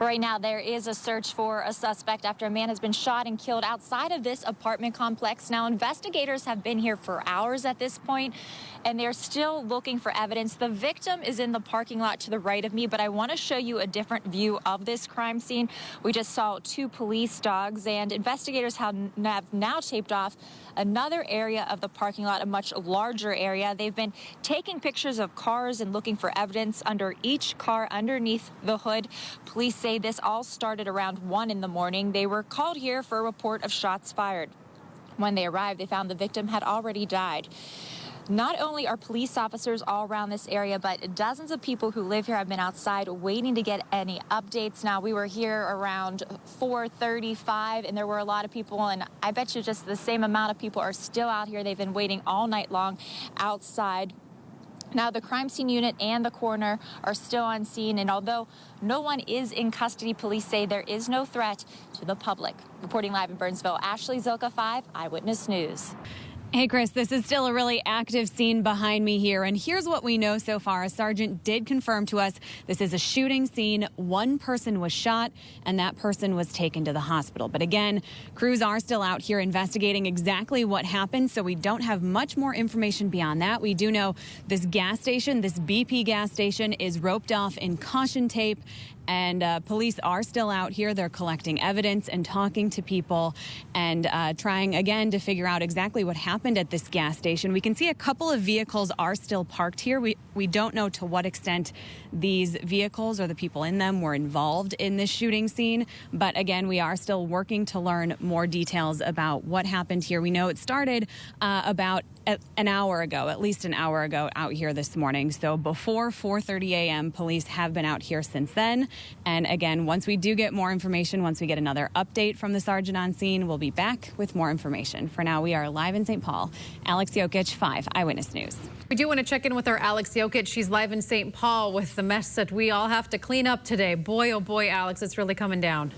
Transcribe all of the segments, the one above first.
Right now, there is a search for a suspect after a man has been shot and killed outside of this apartment complex. Now, investigators have been here for hours at this point, and they're still looking for evidence. The victim is in the parking lot to the right of me, but I want to show you a different view of this crime scene. We just saw 2 police dogs, and investigators have now taped off another area of the parking lot, a much larger area. They've been taking pictures of cars and looking for evidence under each car underneath the hood. Police say this all started around 1 in the morning. They were called here for a report of shots fired. When they arrived, they found the victim had already died. Not only are police officers all around this area, but dozens of people who live here have been outside waiting to get any updates. Now, we were here around 4:35, and there were a lot of people, and I bet you just the same amount of people are still out here. They've been waiting all night long outside. Now, the crime scene unit and the coroner are still on scene, and although no one is in custody, police say there is no threat to the public. Reporting live in Burnsville, Ashley Zilka, 5 Eyewitness News. Hey, Chris, this is still a really active scene behind me here. And here's what we know so far. A sergeant did confirm to us this is a shooting scene. 1 person was shot and that person was taken to the hospital. But again, crews are still out here investigating exactly what happened. So we don't have much more information beyond that. We do know this gas station, this BP gas station, is roped off in caution tape. And police are still out here. They're collecting evidence and talking to people and trying again to figure out exactly what happened at this gas station. We can see a couple of vehicles are still parked here. We don't know to what extent these vehicles or the people in them were involved in this shooting scene. But again, we are still working to learn more details about what happened here. We know it started about an hour ago, at least an hour ago out here this morning. So before 4:30 a.m., police have been out here since then. And again, once we do get more information, once we get another update from the sergeant on scene, we'll be back with more information. For now, we are live in St. Paul. Alex Jokic, 5 Eyewitness News. We do want to check in with our Alex Jokic. She's live in St. Paul with the mess that we all have to clean up today. Boy, oh boy, Alex, it's really coming down.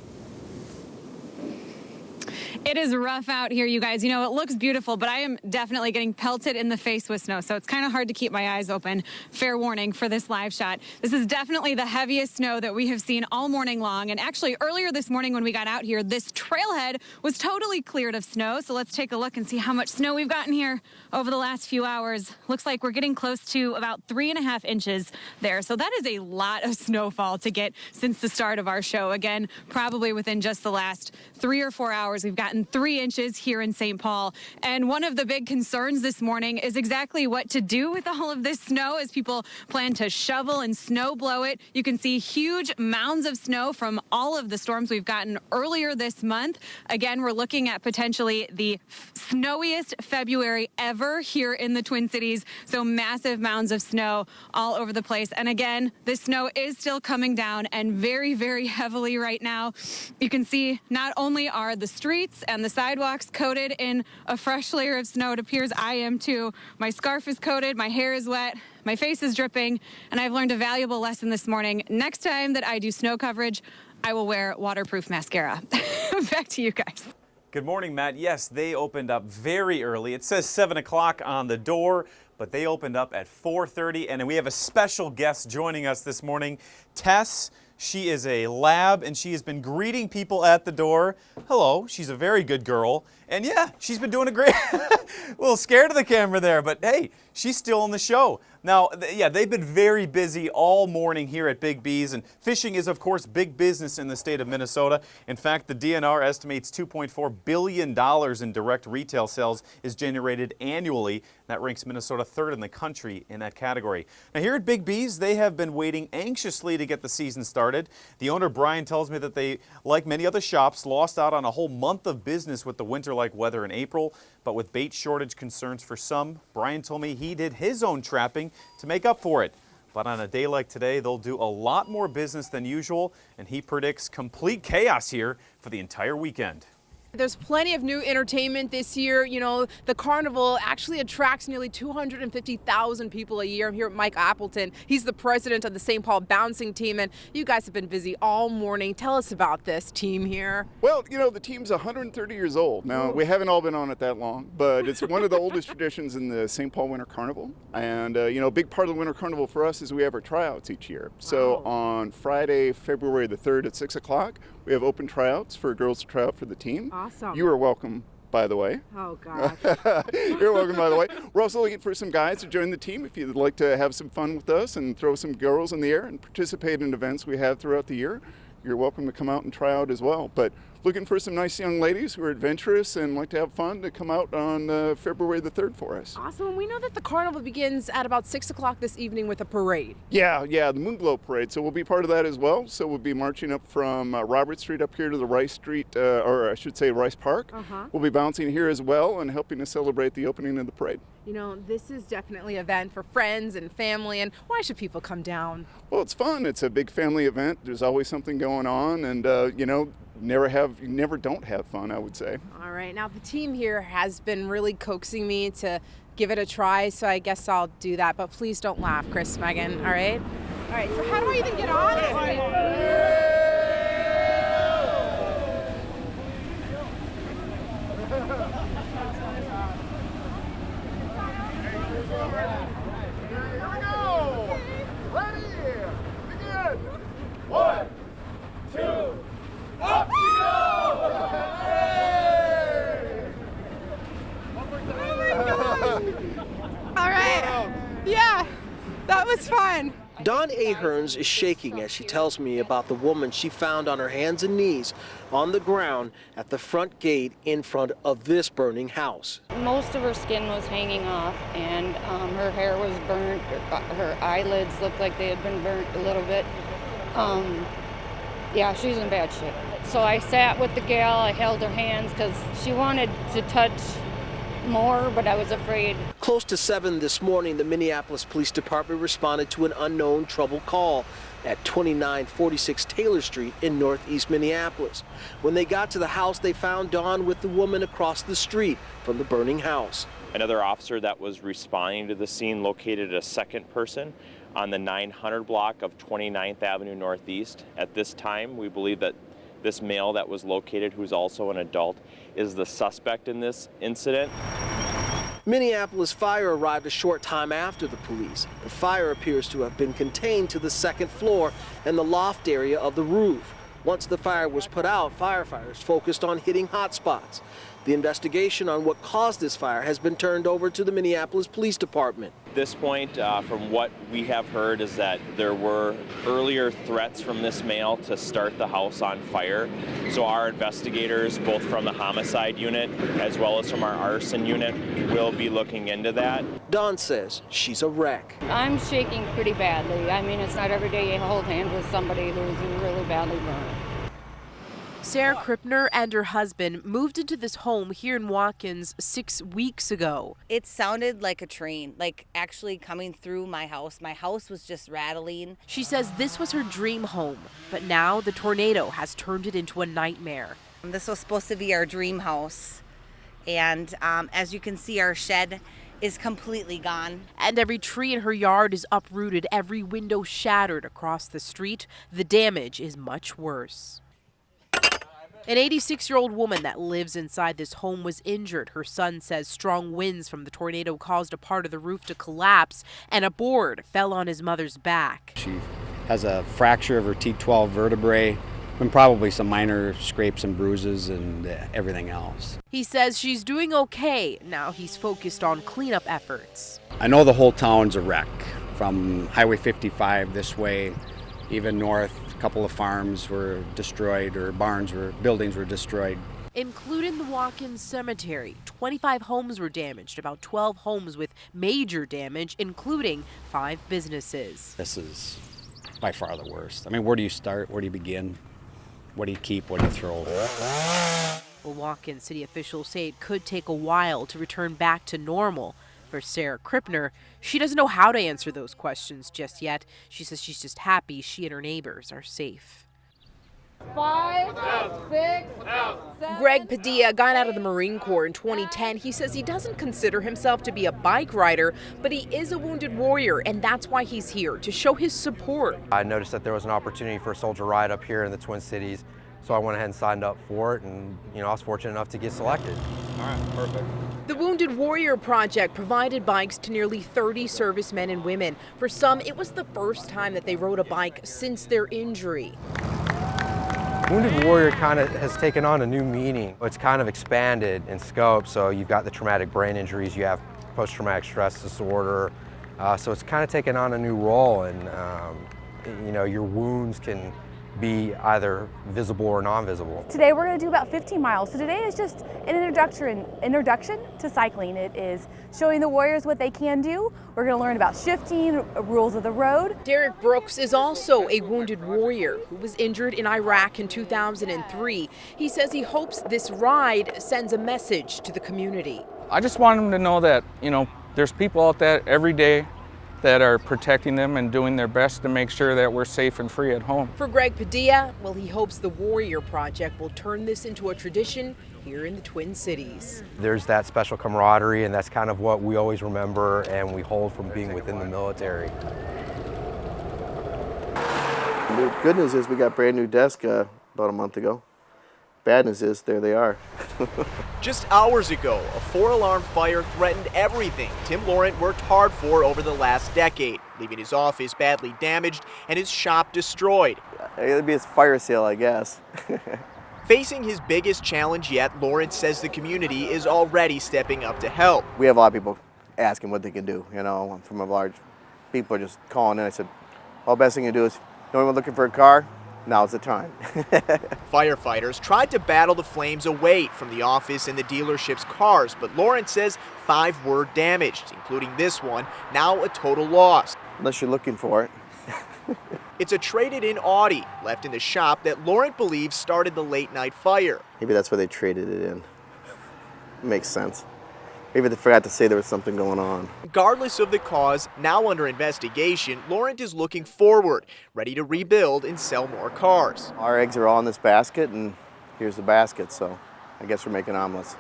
It is rough out here, you guys. You know, it looks beautiful, but I am definitely getting pelted in the face with snow, so it's kind of hard to keep my eyes open. Fair warning for this live shot. This is definitely the heaviest snow that we have seen all morning long, and actually earlier this morning when we got out here, this trailhead was totally cleared of snow, so let's take a look and see how much snow we've gotten here over the last few hours. Looks like we're getting close to about 3.5 inches there, so that is a lot of snowfall to get since the start of our show. Again, probably within just the last 3 or 4 hours, we've gotten 3 inches here in St. Paul. And one of the big concerns this morning is exactly what to do with all of this snow as people plan to shovel and snow blow it. You can see huge mounds of snow from all of the storms we've gotten earlier this month. Again, we're looking at potentially the snowiest February ever here in the Twin Cities. So massive mounds of snow all over the place. And again, this snow is still coming down and very, very heavily right now. You can see not only are the streets and the sidewalks coated in a fresh layer of snow. It appears I am too. My scarf is coated, my hair is wet, my face is dripping, and I've learned a valuable lesson this morning. Next time that I do snow coverage, I will wear waterproof mascara. Back to you guys. Good morning, Matt. Yes, they opened up very early. It says 7 o'clock on the door, but they opened up at 4:30, and we have a special guest joining us this morning, Tess. She is a lab, and she has been greeting people at the door. Hello, she's a very good girl. And yeah, she's been doing a great, a little scared of the camera there, but hey, she's still on the show. Now, yeah, they've been very busy all morning here at Big B's, and fishing is, of course, big business in the state of Minnesota. In fact, the DNR estimates $2.4 billion in direct retail sales is generated annually. That ranks Minnesota 3rd in the country in that category. Now, here at Big B's, they have been waiting anxiously to get the season started. The owner, Brian, tells me that they, like many other shops, lost out on a whole month of business with the winter-like weather in April. But with bait shortage concerns for some, Brian told me he did his own trapping to make up for it. But on a day like today, they'll do a lot more business than usual, and he predicts complete chaos here for the entire weekend. There's plenty of new entertainment this year. You know, the carnival actually attracts nearly 250,000 people a year. I'm here with Mike Appleton. He's the president of the St. Paul bouncing team, and you guys have been busy all morning. Tell us about this team here. Well, you know, the team's 130 years old. Now, we haven't all been on it that long, but it's one of the oldest traditions in the St. Paul Winter Carnival. And, you know, a big part of the Winter Carnival for us is we have our tryouts each year. So on Friday, February the 3rd at 6 o'clock, we have open tryouts for girls to try out for the team. Awesome. You are welcome, by the way. Oh, gosh. You're welcome, by the way. We're also looking for some guys to join the team if you'd like to have some fun with us and throw some girls in the air and participate in events we have throughout the year. You're welcome to come out and try out as well. But looking for some nice young ladies who are adventurous and like to have fun to come out on February the 3rd for us. Awesome. We know that the carnival begins at about 6 o'clock this evening with a parade. Yeah, the Moonglow Parade. So we'll be part of that as well. So we'll be marching up from Robert Street up here to the Rice Street, or I should say Rice Park. We'll be bouncing here as well and helping to celebrate the opening of the parade. You know, this is definitely an event for friends and family, and why should people come down? Well, it's fun. It's a big family event. There's always something going on, and you know, you never don't have fun, I would say. All right, now the team here has been really coaxing me to give it a try, so I guess I'll do that, but please don't laugh, Chris, Megan, all right? All right, so how do I even get on it? All right. Yeah, that was fun. Dawn Aherns is shaking as she tells me about the woman she found on her hands and knees on the ground at the front gate in front of this burning house. Most of her skin was hanging off, and her hair was burnt. Her eyelids looked like they had been burnt a little bit. Yeah, she's in bad shape. So I sat with the gal, I held her hands because she wanted to touch more, but I was afraid. Close to 7 this morning, the Minneapolis Police Department responded to an unknown trouble call at 2946 Taylor Street in northeast Minneapolis. When they got to the house, they found Dawn with the woman across the street from the burning house. Another officer that was responding to the scene located a second person on the 900 block of 29th Avenue Northeast. At this time, we believe that this male that was located, who's also an adult, is the suspect in this incident. Minneapolis Fire arrived a short time after the police. The fire appears to have been contained to the second floor and the loft area of the roof. Once the fire was put out, firefighters focused on hitting hot spots. The investigation on what caused this fire has been turned over to the Minneapolis Police Department. At this point, from what we have heard, is that there were earlier threats from this male to start the house on fire. So our investigators, both from the homicide unit as well as from our arson unit, will be looking into that. Dawn says she's a wreck. I'm shaking pretty badly. I mean, it's not every day you hold hands with somebody who's really badly burned. Sarah Krippner and her husband moved into this home here in Watkins 6 weeks ago. It sounded like a train, like actually coming through my house. My house was just rattling. She says this was her dream home, but now the tornado has turned it into a nightmare. This was supposed to be our dream house. And as you can see, our shed is completely gone. And every tree in her yard is uprooted, every window shattered across the street. The damage is much worse. An 86-year-old woman that lives inside this home was injured. Her son says strong winds from the tornado caused a part of the roof to collapse, and a board fell on his mother's back. She has a fracture of her T12 vertebrae and probably some minor scrapes and bruises and everything else. He says she's doing okay. Now he's focused on cleanup efforts. I know the whole town's a wreck. From Highway 55 this way, even north, a couple of farms were destroyed, or buildings were destroyed. Including the Watkins Cemetery, 25 homes were damaged, about 12 homes with major damage, including 5 businesses. This is by far the worst. I mean, where do you start? Where do you begin? What do you keep? What do you throw? Well, Watkins city officials say it could take a while to return back to normal. For Sarah Krippner, she doesn't know how to answer those questions just yet. She says she's just happy she and her neighbors are safe. 5, 6, 7. Greg Padilla got out of the Marine Corps in 2010. He says he doesn't consider himself to be a bike rider, but he is a wounded warrior, and that's why he's here, to show his support. I noticed that there was an opportunity for a soldier ride up here in the Twin Cities, so I went ahead and signed up for it, and I was fortunate enough to get selected. All right, perfect. The Wounded Warrior Project provided bikes to nearly 30 servicemen and women. For some, it was the first time that they rode a bike since their injury. Wounded Warrior kind of has taken on a new meaning. It's kind of expanded in scope, so you've got the traumatic brain injuries, you have post-traumatic stress disorder, so it's kind of taken on a new role, and your wounds can be either visible or non-visible. Today we're going to do about 15 miles. So today is just an introduction to cycling. It is showing the warriors what they can do. We're going to learn about shifting, rules of the road. Derek Brooks is also a wounded warrior who was injured in Iraq in 2003. He says he hopes this ride sends a message to the community. I just want them to know that, there's people out there every day that are protecting them and doing their best to make sure that we're safe and free at home. For Greg Padilla, well, he hopes the Warrior Project will turn this into a tradition here in the Twin Cities. There's that special camaraderie, and that's kind of what we always remember and we hold from being within the military. The good news is we got brand new desks about a month ago. Bad news is, there they are. Just hours ago, a 4-alarm fire threatened everything Tim Laurent worked hard for over the last decade, leaving his office badly damaged and his shop destroyed. It'd be his fire sale, I guess. Facing his biggest challenge yet, Laurent says the community is already stepping up to help. We have a lot of people asking what they can do, from a large, people are just calling in. I said, well, the best thing to do is, anyone looking for a car? Now's the time. Firefighters tried to battle the flames away from the office and the dealership's cars, but Laurent says 5 were damaged, including this one, now a total loss. Unless you're looking for it. It's a traded-in Audi left in the shop that Laurent believes started the late-night fire. Maybe that's where they traded it in. Makes sense. Maybe they forgot to say there was something going on. Regardless of the cause, now under investigation, Laurent is looking forward, ready to rebuild and sell more cars. Our eggs are all in this basket, and here's the basket, so I guess we're making omelets.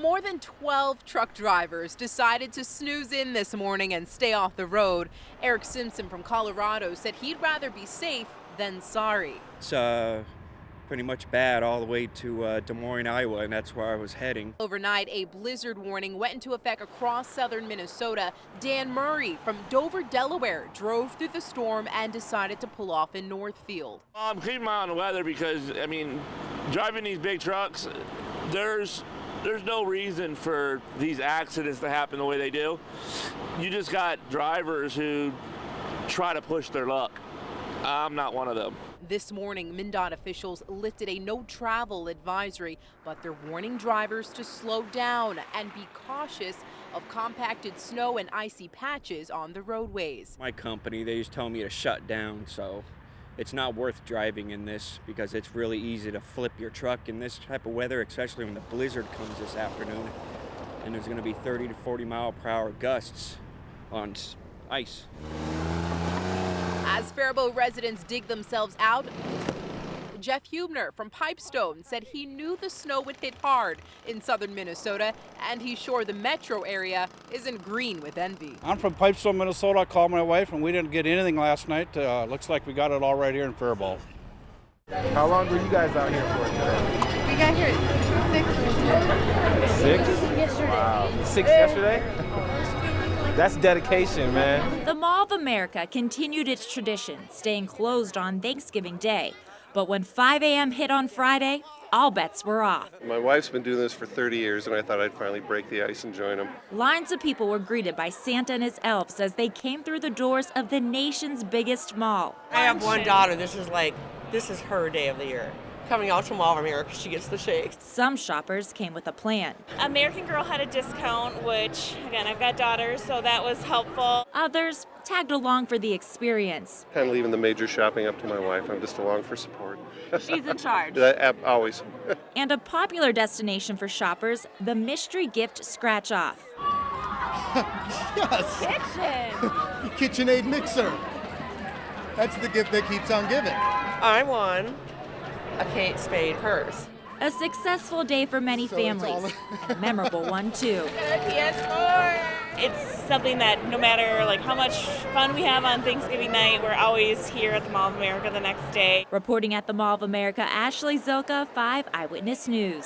More than 12 truck drivers decided to snooze in this morning and stay off the road. Eric Simpson from Colorado said he'd rather be safe than sorry. It's pretty much bad all the way to Des Moines, Iowa, and that's where I was heading. Overnight, a blizzard warning went into effect across southern Minnesota. Dan Murray from Dover, Delaware, drove through the storm and decided to pull off in Northfield. I'm keeping my eye on the weather because, driving these big trucks, there's no reason for these accidents to happen the way they do. You just got drivers who try to push their luck. I'm not one of them. This morning, MnDOT officials lifted a no-travel advisory, but they're warning drivers to slow down and be cautious of compacted snow and icy patches on the roadways. My company, they just tell me to shut down, so it's not worth driving in this because it's really easy to flip your truck in this type of weather, especially when the blizzard comes this afternoon, and there's going to be 30 to 40 mile-per-hour gusts on ice. As Faribault residents dig themselves out, Jeff Hubner from Pipestone said he knew the snow would hit hard in southern Minnesota, and he's sure the metro area isn't green with envy. I'm from Pipestone, Minnesota. I called my wife, and we didn't get anything last night. Looks like we got it all right here in Faribault. How long were you guys out here for today? We got here at 6. 6? Yesterday. Wow. 6 yesterday? That's dedication, man. The Mall of America continued its tradition, staying closed on Thanksgiving Day. But when 5 a.m. hit on Friday, all bets were off. My wife's been doing this for 30 years, and I thought I'd finally break the ice and join them. Lines of people were greeted by Santa and his elves as they came through the doors of the nation's biggest mall. I have one daughter. This is her day of the year. Coming out to Mall of America, she gets the shakes. Some shoppers came with a plan. American Girl had a discount, which, again, I've got daughters, so that was helpful. Others tagged along for the experience. Kind of leaving the major shopping up to my wife. I'm just along for support. She's in charge. Always. And a popular destination for shoppers, the mystery gift scratch-off. Yes! Kitchen! KitchenAid mixer. That's the gift that keeps on giving. I won a Kate Spade purse. A successful day for many families, and a memorable one too. PS4. It's something that no matter like how much fun we have on Thanksgiving night, we're always here at the Mall of America the next day. Reporting at the Mall of America, Ashley Zilka, 5 Eyewitness News.